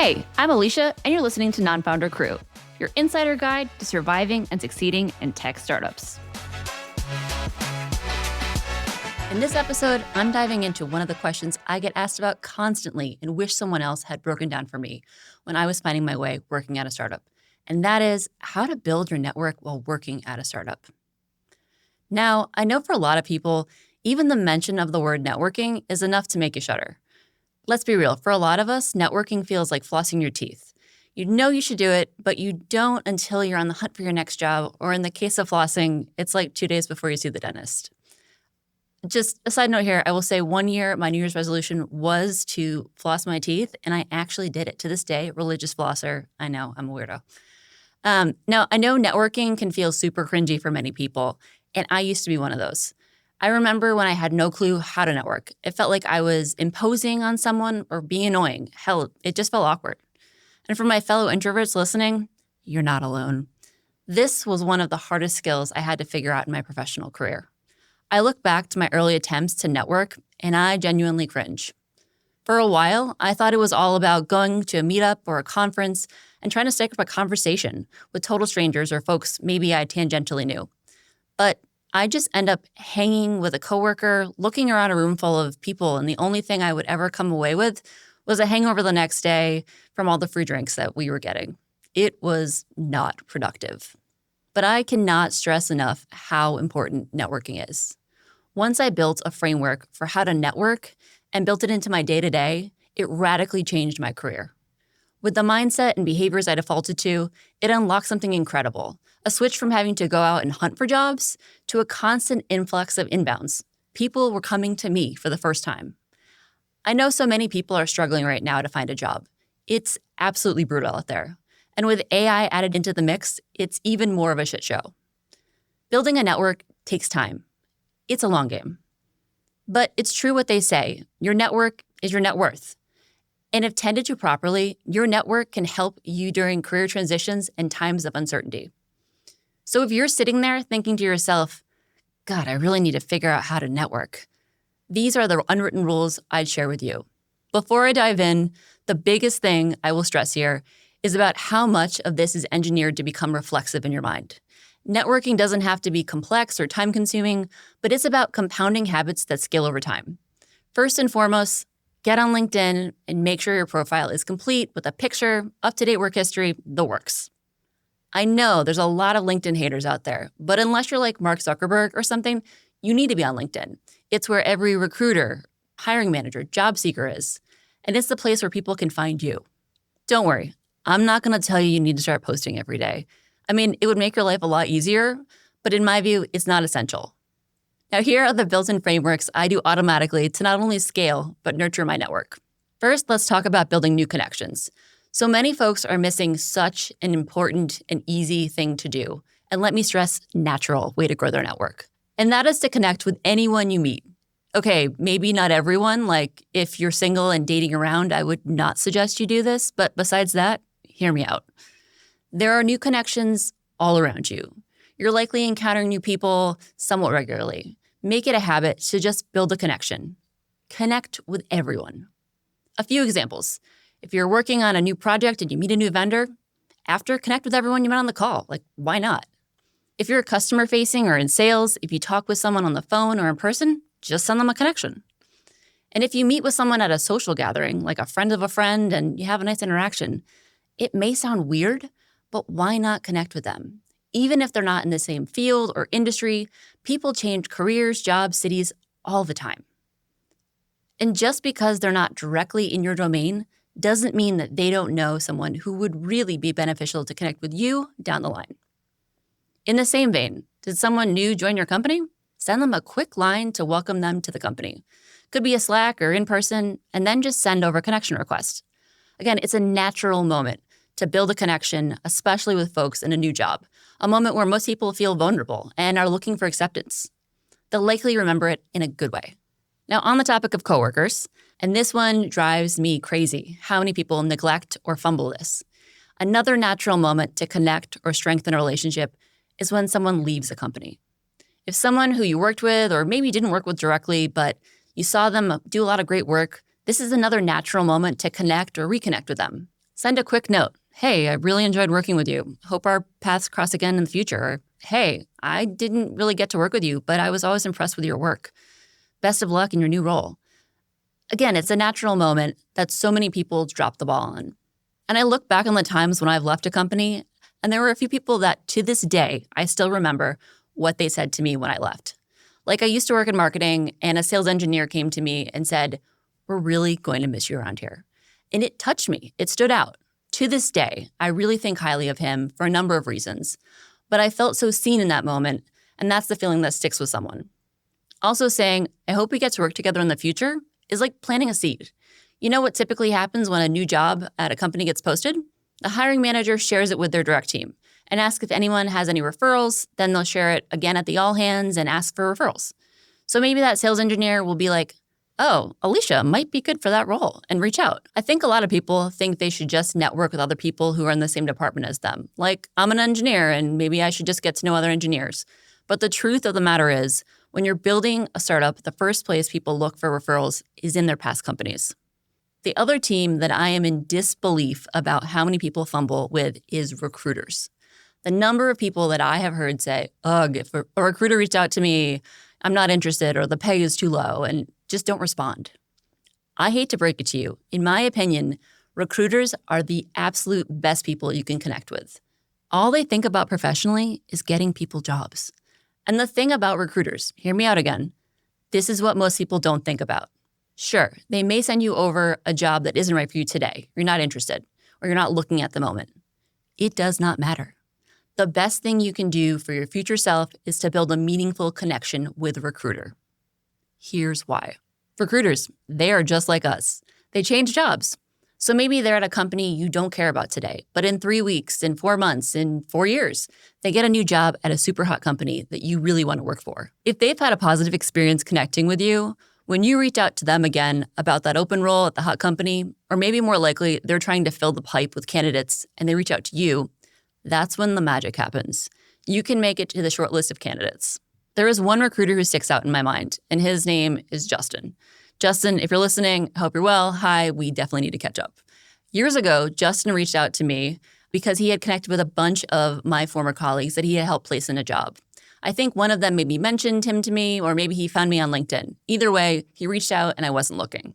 Hey, I'm Alicia, and you're listening to Non-Founder Crew, your insider guide to surviving and succeeding in tech startups. In this episode, I'm diving into one of the questions I get asked about constantly and wish someone else had broken down for me when I was finding my way working at a startup. And that is how to build your network while working at a startup. Now, I know for a lot of people, even the mention of the word networking is enough to make you shudder. Let's be real, for a lot of us, networking feels like flossing your teeth. You know you should do it, but you don't until you're on the hunt for your next job, or in the case of flossing, it's like 2 days before you see the dentist. Just a side note here, I will say 1 year, my New Year's resolution was to floss my teeth, and I actually did it. To this day, religious flosser. I know, I'm a weirdo. Now, I know networking can feel super cringy for many people, and I used to be one of those. I remember when I had no clue how to network. It felt like I was imposing on someone or being annoying. Hell, it just felt awkward. And for my fellow introverts listening, you're not alone. This was one of the hardest skills I had to figure out in my professional career. I look back to my early attempts to network, and I genuinely cringe. For a while, I thought it was all about going to a meetup or a conference and trying to strike up a conversation with total strangers or folks maybe I tangentially knew. But I just end up hanging with a coworker, looking around a room full of people, and the only thing I would ever come away with was a hangover the next day from all the free drinks that we were getting. It was not productive. But I cannot stress enough how important networking is. Once I built a framework for how to network and built it into my day-to-day, it radically changed my career. With the mindset and behaviors I defaulted to, it unlocked something incredible. A switch from having to go out and hunt for jobs to a constant influx of inbounds. People were coming to me for the first time. I know so many people are struggling right now to find a job. It's absolutely brutal out there. And with AI added into the mix, it's even more of a shit show. Building a network takes time. It's a long game. But it's true what they say. Your network is your net worth. And if tended to properly, your network can help you during career transitions and times of uncertainty. So if you're sitting there thinking to yourself, God, I really need to figure out how to network, these are the unwritten rules I'd share with you. Before I dive in, the biggest thing I will stress here is about how much of this is engineered to become reflexive in your mind. Networking doesn't have to be complex or time-consuming, but it's about compounding habits that scale over time. First and foremost, get on LinkedIn and make sure your profile is complete with a picture, up-to-date work history, the works. I know there's a lot of LinkedIn haters out there, but unless you're like Mark Zuckerberg or something, you need to be on LinkedIn. It's where every recruiter, hiring manager, job seeker is. And it's the place where people can find you. Don't worry, I'm not going to tell you need to start posting every day. I mean, it would make your life a lot easier, but in my view, it's not essential. Now, here are the built-in frameworks I do automatically to not only scale, but nurture my network. First, let's talk about building new connections. So many folks are missing such an important and easy thing to do. And let me stress, natural way to grow their network. And that is to connect with anyone you meet. Okay, maybe not everyone. Like if you're single and dating around, I would not suggest you do this. But besides that, hear me out. There are new connections all around you. You're likely encountering new people somewhat regularly. Make it a habit to just build a connection. Connect with everyone. A few examples. If you're working on a new project and you meet a new vendor, after connect with everyone you met on the call. Like, why not? If you're customer facing or in sales, if you talk with someone on the phone or in person, just send them a connection. And if you meet with someone at a social gathering, like a friend of a friend, and you have a nice interaction, it may sound weird, but why not connect with them? Even if they're not in the same field or industry, people change careers, jobs, cities all the time. And just because they're not directly in your domain doesn't mean that they don't know someone who would really be beneficial to connect with you down the line. In the same vein, did someone new join your company? Send them a quick line to welcome them to the company. Could be a Slack or in person, and then just send over a connection request. Again, it's a natural moment to build a connection, especially with folks in a new job, a moment where most people feel vulnerable and are looking for acceptance. They'll likely remember it in a good way. Now, on the topic of coworkers, and this one drives me crazy, how many people neglect or fumble this. Another natural moment to connect or strengthen a relationship is when someone leaves a company. If someone who you worked with or maybe didn't work with directly, but you saw them do a lot of great work, this is another natural moment to connect or reconnect with them. Send a quick note. Hey, I really enjoyed working with you. Hope our paths cross again in the future. Or, hey, I didn't really get to work with you, but I was always impressed with your work. Best of luck in your new role. Again, it's a natural moment that so many people drop the ball on. And I look back on the times when I've left a company, and there were a few people that to this day, I still remember what they said to me when I left. Like I used to work in marketing, and a sales engineer came to me and said, "We're really going to miss you around here." And it touched me. It stood out. To this day, I really think highly of him for a number of reasons. But I felt so seen in that moment, and that's the feeling that sticks with someone. Also saying, "I hope we get to work together in the future," is like planting a seed. You know what typically happens when a new job at a company gets posted? The hiring manager shares it with their direct team and asks if anyone has any referrals. Then they'll share it again at the all hands and ask for referrals. So maybe that sales engineer will be like, "Oh, Alicia might be good for that role," and reach out. I think a lot of people think they should just network with other people who are in the same department as them. Like, I'm an engineer and maybe I should just get to know other engineers. But the truth of the matter is, when you're building a startup, the first place people look for referrals is in their past companies. The other team that I am in disbelief about how many people fumble with is recruiters. The number of people that I have heard say, "Ugh, if a recruiter reached out to me, I'm not interested," or "the pay is too low," and just don't respond. I hate to break it to you. In my opinion, recruiters are the absolute best people you can connect with. All they think about professionally is getting people jobs. And the thing about recruiters, hear me out again, this is what most people don't think about. Sure, they may send you over a job that isn't right for you today. You're not interested, or you're not looking at the moment. It does not matter. The best thing you can do for your future self is to build a meaningful connection with a recruiter. Here's why. Recruiters, they are just like us. They change jobs. So maybe they're at a company you don't care about today, but in 3 weeks, in 4 months, in 4 years, they get a new job at a super hot company that you really want to work for. If they've had a positive experience connecting with you, when you reach out to them again about that open role at the hot company, or maybe more likely they're trying to fill the pipe with candidates and they reach out to you, that's when the magic happens. You can make it to the short list of candidates. There is one recruiter who sticks out in my mind, and his name is Justin. Justin, if you're listening, I hope you're well. Hi, we definitely need to catch up. Years ago, Justin reached out to me because he had connected with a bunch of my former colleagues that he had helped place in a job. I think one of them maybe mentioned him to me, or maybe he found me on LinkedIn. Either way, he reached out and I wasn't looking.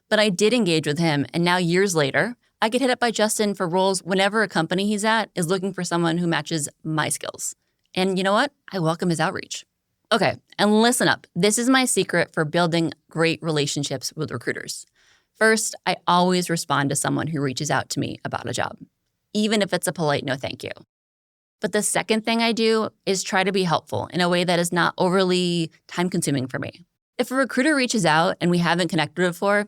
But I did engage with him, and now years later, I get hit up by Justin for roles whenever a company he's at is looking for someone who matches my skills. And you know what? I welcome his outreach. Okay, and listen up. This is my secret for building great relationships with recruiters. First, I always respond to someone who reaches out to me about a job, even if it's a polite no thank you. But the second thing I do is try to be helpful in a way that is not overly time-consuming for me. If a recruiter reaches out and we haven't connected before,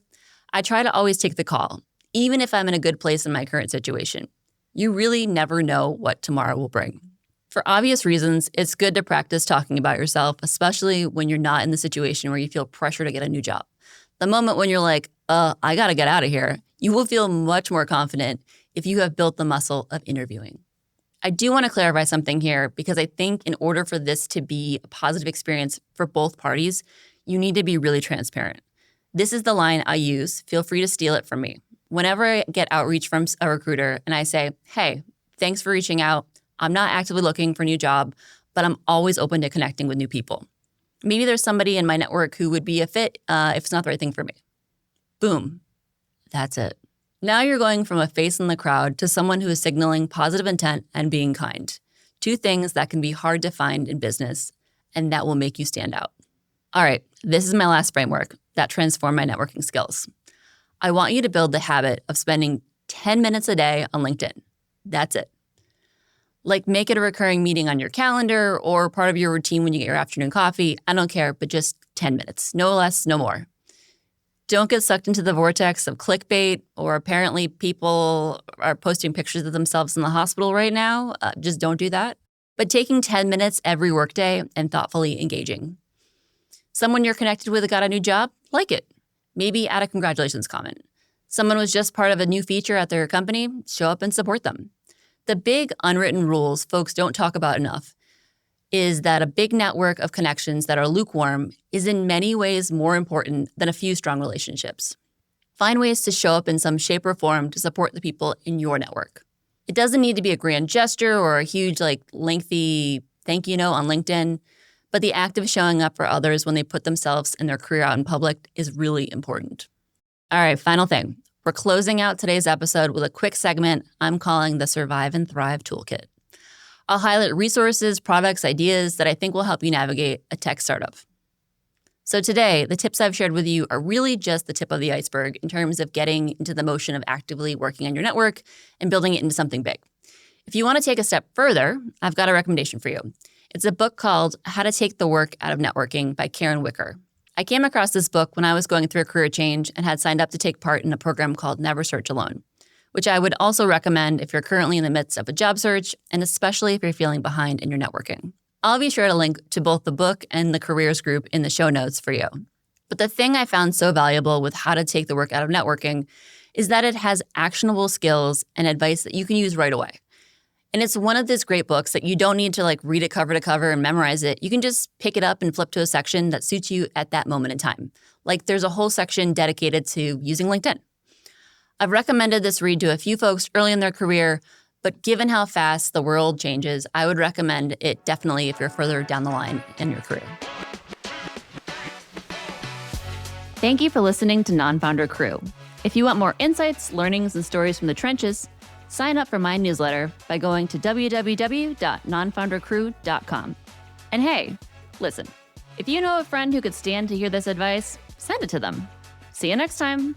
I try to always take the call, even if I'm in a good place in my current situation. You really never know what tomorrow will bring. For obvious reasons, it's good to practice talking about yourself, especially when you're not in the situation where you feel pressure to get a new job. The moment when you're like, I gotta get out of here, you will feel much more confident if you have built the muscle of interviewing. I do want to clarify something here because I think in order for this to be a positive experience for both parties, you need to be really transparent. This is the line I use. Feel free to steal it from me. Whenever I get outreach from a recruiter and I say, "Hey, thanks for reaching out. I'm not actively looking for a new job, but I'm always open to connecting with new people. Maybe there's somebody in my network who would be a fit if it's not the right thing for me." Boom. That's it. Now you're going from a face in the crowd to someone who is signaling positive intent and being kind. Two things that can be hard to find in business, and that will make you stand out. All right, this is my last framework that transformed my networking skills. I want you to build the habit of spending 10 minutes a day on LinkedIn. That's it. Like, make it a recurring meeting on your calendar or part of your routine when you get your afternoon coffee. I don't care, but just 10 minutes. No less, no more. Don't get sucked into the vortex of clickbait, or apparently people are posting pictures of themselves in the hospital right now. Just don't do that. But taking 10 minutes every workday and thoughtfully engaging. Someone you're connected with got a new job? Like it. Maybe add a congratulations comment. Someone was just part of a new feature at their company? Show up and support them. The big unwritten rules folks don't talk about enough is that a big network of connections that are lukewarm is in many ways more important than a few strong relationships. Find ways to show up in some shape or form to support the people in your network. It doesn't need to be a grand gesture or a huge, lengthy thank you note on LinkedIn, but the act of showing up for others when they put themselves and their career out in public is really important. All right, final thing. We're closing out today's episode with a quick segment I'm calling the Survive and Thrive Toolkit. I'll highlight resources, products, ideas that I think will help you navigate a tech startup. So today, the tips I've shared with you are really just the tip of the iceberg in terms of getting into the motion of actively working on your network and building it into something big. If you want to take a step further, I've got a recommendation for you. It's a book called How to Take the Work Out of Networking by Karen Wicker. I came across this book when I was going through a career change and had signed up to take part in a program called Never Search Alone, which I would also recommend if you're currently in the midst of a job search and especially if you're feeling behind in your networking. I'll be sure to link to both the book and the careers group in the show notes for you. But the thing I found so valuable with How to Take the Work Out of Networking is that it has actionable skills and advice that you can use right away. And it's one of these great books that you don't need to read it cover to cover and memorize it. You can just pick it up and flip to a section that suits you at that moment in time. There's a whole section dedicated to using LinkedIn. I've recommended this read to a few folks early in their career, but given how fast the world changes, I would recommend it definitely if you're further down the line in your career. Thank you for listening to Non-Founder Crew. If you want more insights, learnings, and stories from the trenches, sign up for my newsletter by going to www.nonfoundercrew.com. And hey, listen, if you know a friend who could stand to hear this advice, send it to them. See you next time.